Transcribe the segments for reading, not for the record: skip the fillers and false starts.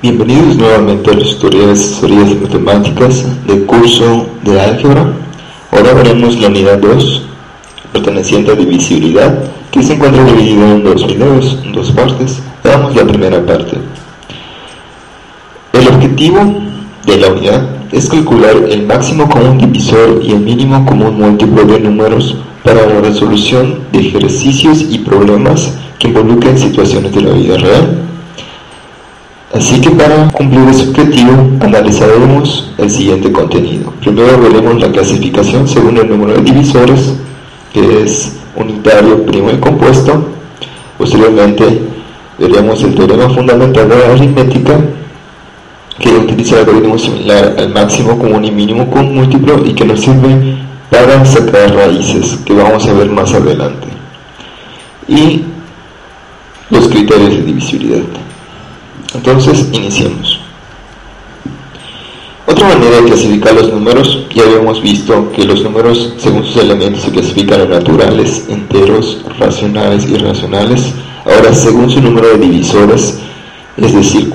Bienvenidos nuevamente a los tutoriales de asesorías de matemáticas del curso de álgebra. Ahora veremos la unidad 2, perteneciente a divisibilidad, que se encuentra dividido en dos videos, en dos partes. Veamos la primera parte. El objetivo de la unidad es calcular el máximo común divisor y el mínimo común múltiplo de números para la resolución de ejercicios y problemas que involucren situaciones de la vida real. Así que para cumplir ese objetivo analizaremos el siguiente contenido. Primero veremos la clasificación según el número de divisores, que es unitario, primo y compuesto. Posteriormente veremos el teorema fundamental de la aritmética, que utiliza el algoritmo similar al máximo común y mínimo común múltiplo y que nos sirve para sacar raíces, que vamos a ver más adelante. Y los criterios de divisibilidad. Entonces, iniciemos. Otra manera de clasificar los números, ya habíamos visto que los números según sus elementos se clasifican en naturales, enteros, racionales y irracionales. Ahora, según su número de divisores, es decir,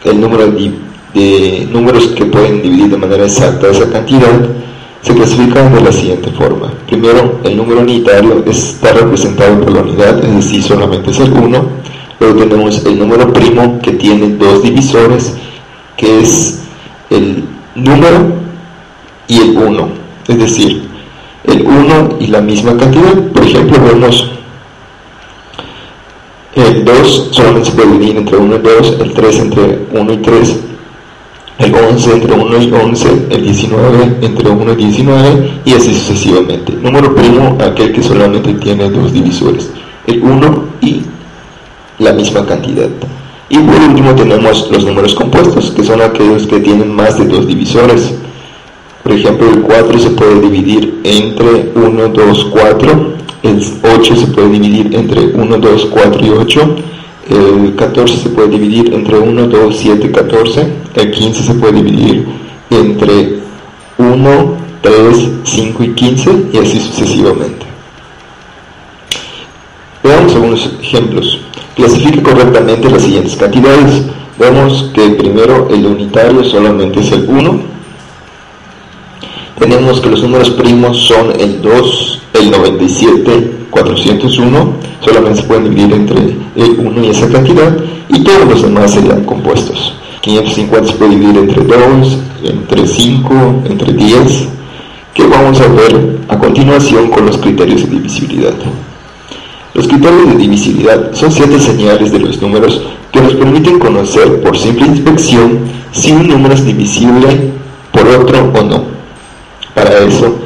el número de números que pueden dividir de manera exacta esa cantidad, se clasifican de la siguiente forma. Primero, el número unitario está representado por la unidad, es decir, solamente es el 1. Luego tenemos el número primo, que tiene dos divisores, que es el número y el 1, es decir, el 1 y la misma cantidad. Por ejemplo, vemos el 2 solamente se puede dividir entre 1 y 2, el 3 entre 1 y 3, el 11 entre 1 y 11, el 19 entre 1 y 19, y así sucesivamente. Número primo, aquel que solamente tiene dos divisores, el 1 y la misma cantidad. Y por último tenemos los números compuestos, que son aquellos que tienen más de dos divisores. Por ejemplo, el 4 se puede dividir entre 1, 2, 4, el 8 se puede dividir entre 1, 2, 4 y 8, el 14 se puede dividir entre 1, 2, 7, 14, el 15 se puede dividir entre 1, 3, 5 y 15, y así sucesivamente. Veamos algunos ejemplos. Clasifique correctamente las siguientes cantidades. Vemos que primero el unitario solamente es el 1. Tenemos que los números primos son el 2, el 97, 401. Solamente se pueden dividir entre el 1 y esa cantidad. Y todos los demás serían compuestos. 550 se puede dividir entre 2, entre 5, entre 10. Que vamos a ver a continuación con los criterios de divisibilidad. Los criterios de divisibilidad son ciertas señales de los números que nos permiten conocer por simple inspección si un número es divisible por otro o no. Para eso,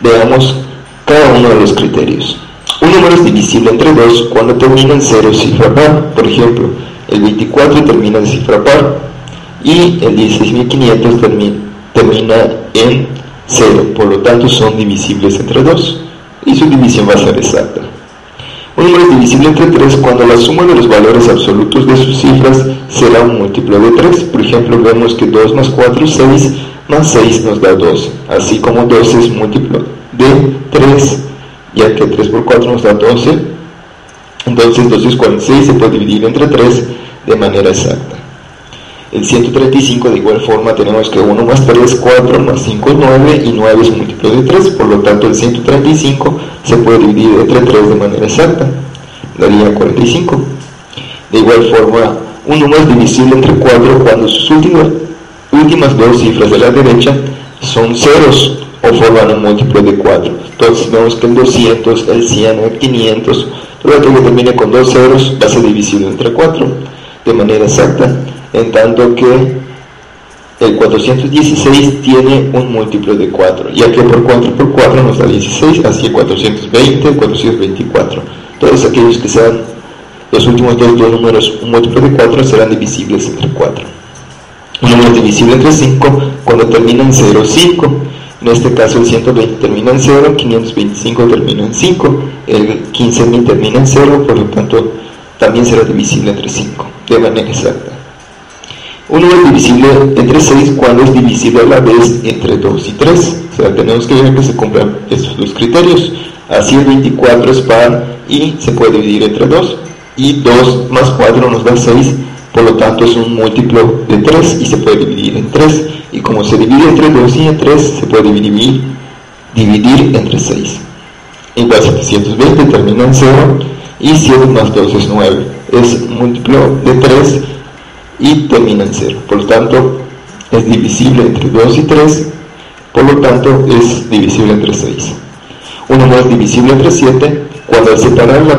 veamos cada uno de los criterios. Un número es divisible entre 2 cuando termina en 0 cifra par. Por ejemplo, el 24 termina en cifra par y el 16.500 termina en 0. Por lo tanto, son divisibles entre 2. Y su división va a ser exacta. Un número es divisible entre 3 cuando la suma de los valores absolutos de sus cifras será un múltiplo de 3. Por ejemplo, vemos que 2 más 4 es 6, más 6 nos da 12. Así como 12 es múltiplo de 3, ya que 3 por 4 nos da 12. Entonces 246 se puede dividir entre 3 de manera exacta. El 135 de igual forma tenemos que 1 más 3, 4 más 5 es 9 y 9 es múltiplo de 3, por lo tanto el 135 se puede dividir entre 3 de manera exacta, daría 45. De igual forma, un número es divisible entre 4 cuando sus últimas dos cifras de la derecha son ceros o forman un múltiplo de 4. Entonces vemos que el 200, el 100, el 500, todo aquello que termine con dos ceros va a ser divisible entre 4 de manera exacta. En tanto que el 416 tiene un múltiplo de 4, ya que por 4 por 4 nos da 16, así el 420, 424. Todos aquellos que sean los últimos dos números un múltiplo de 4 serán divisibles entre 4. Un número es divisible entre 5 cuando termina en 0, 5. En este caso el 120 termina en 0, 525 termina en 5, el 15.000 termina en 0, por lo tanto también será divisible entre 5, de manera exacta. Un número es divisible entre 6 cuando es divisible a la vez entre 2 y 3. O sea, tenemos que ver que se cumplan estos dos criterios. Así el 24 es par y se puede dividir entre 2. Y 2 más 4 nos da 6 por lo tanto es un múltiplo de 3 y se puede dividir en 3, y como se divide entre 2 y en 3, se puede dividir entre 6. Igual 720 termina en 0, y 7 más 2 es 9, es múltiplo de 3 y termina en 0, por lo tanto es divisible entre 2 y 3, por lo tanto es divisible entre 6. Un número es divisible entre 7 cuando al separando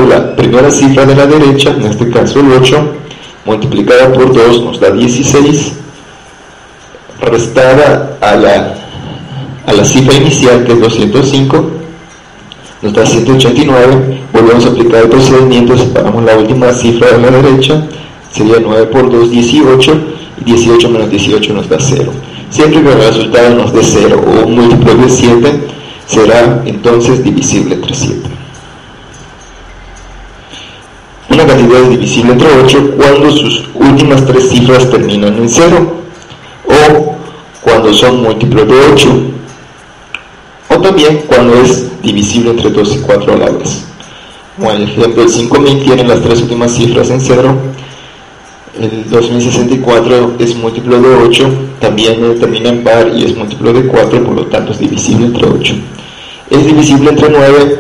la primera cifra de la derecha, en este caso el 8, multiplicada por 2 nos da 16, restada a la cifra inicial, que es 205, nos da 189, volvemos a aplicar el procedimiento, separamos la última cifra de la derecha, sería 9 por 2, 18, y 18 menos 18 nos da 0. Siempre que el resultado nos dé 0 o un múltiplo de 7, será entonces divisible entre 7. Una cantidad es divisible entre 8 cuando sus últimas 3 cifras terminan en 0, o cuando son múltiplos de 8, o también cuando es divisible entre 2 y 4 a la vez. Como el ejemplo, el 5000 tiene las 3 últimas cifras en 0, el 2064 es múltiplo de 8, también termina en par y es múltiplo de 4, por lo tanto es divisible entre 8. Es divisible entre 9,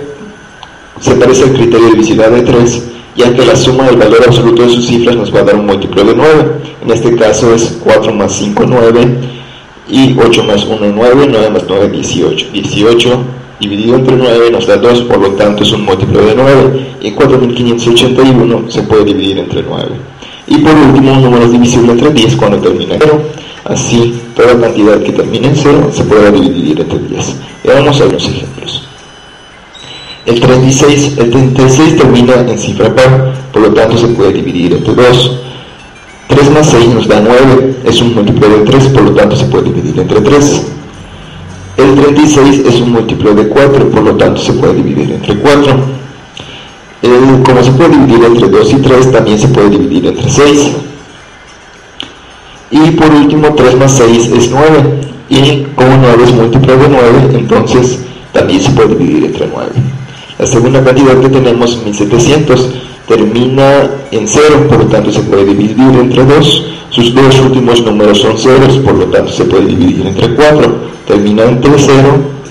se parece al criterio de divisibilidad de 3, ya que la suma del valor absoluto de sus cifras nos va a dar un múltiplo de 9. En este caso es 4 más 5, 9, y 8 más 1, 9, 9 más 9, 18. 18 dividido entre 9 nos da 2, por lo tanto es un múltiplo de 9, y 4581 se puede dividir entre 9. Y por último, un número es divisible entre 10 cuando termina en 0, así toda cantidad que termine en 0 se podrá dividir entre 10. Y vamos a ver los ejemplos. El 36 termina en cifra par, por lo tanto se puede dividir entre 2. 3 más 6 nos da 9, es un múltiplo de 3, por lo tanto se puede dividir entre 3. El 36 es un múltiplo de 4, por lo tanto se puede dividir entre 4. Como se puede dividir entre 2 y 3, también se puede dividir entre 6. Y por último, 3 más 6 es 9, y como 9 es múltiplo de 9, entonces también se puede dividir entre 9. La segunda cantidad que tenemos, 1700, termina en 0, por lo tanto se puede dividir entre 2. Sus dos últimos números son ceros, por lo tanto se puede dividir entre 4. Termina entre 0,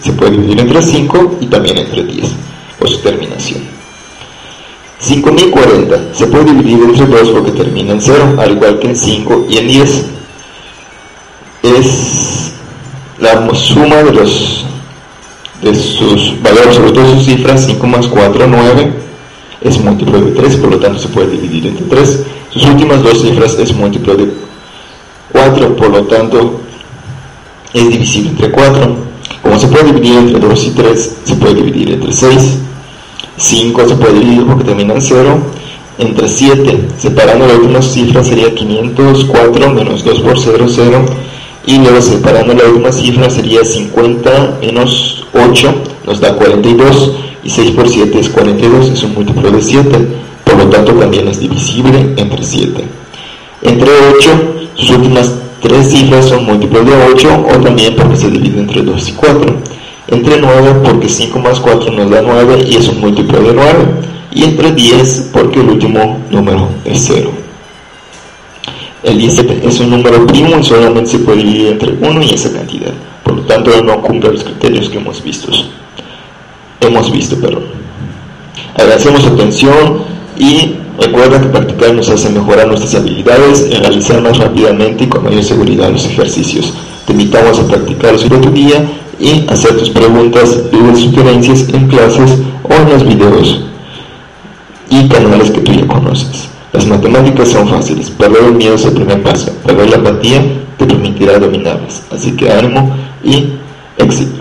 se puede dividir entre 5 y también entre 10, por su terminación. 5040 se puede dividir entre 2 porque termina en 0, al igual que en 5 y en 10. Es la suma de sus valores absolutos de sus cifras. 5 más 4, 9, es múltiplo de 3, por lo tanto se puede dividir entre 3. Sus últimas dos cifras es múltiplo de 4, por lo tanto es divisible entre 4. Como se puede dividir entre 2 y 3, se puede dividir entre 6. 5 se puede dividir porque termina en 0, entre 7, separando la última cifra sería 504 menos 2 por 0, 0, y luego separando la última cifra sería 50 menos 8, nos da 42, y 6 por 7 es 42, es un múltiplo de 7, por lo tanto también es divisible entre 7. Entre 8, sus últimas 3 cifras son múltiplos de 8, o también porque se divide entre 2 y 4. Entre 9 porque 5 más 4 nos da 9 y es un múltiplo de 9, y entre 10 porque el último número es 0. El 17 es un número primo y solamente se puede dividir entre 1 y esa cantidad, por lo tanto no cumple los criterios que hemos visto. Agradecemos su atención y recuerda que practicar nos hace mejorar nuestras habilidades en realizar más rápidamente y con mayor seguridad los ejercicios. Te invitamos a practicar sobre tu día y hacer tus preguntas, dudas, sugerencias en clases o en los videos y canales que tú ya conoces. Las matemáticas son fáciles, perder el miedo es el primer paso, perder la apatía te permitirá dominarlas. Así que ánimo y éxito.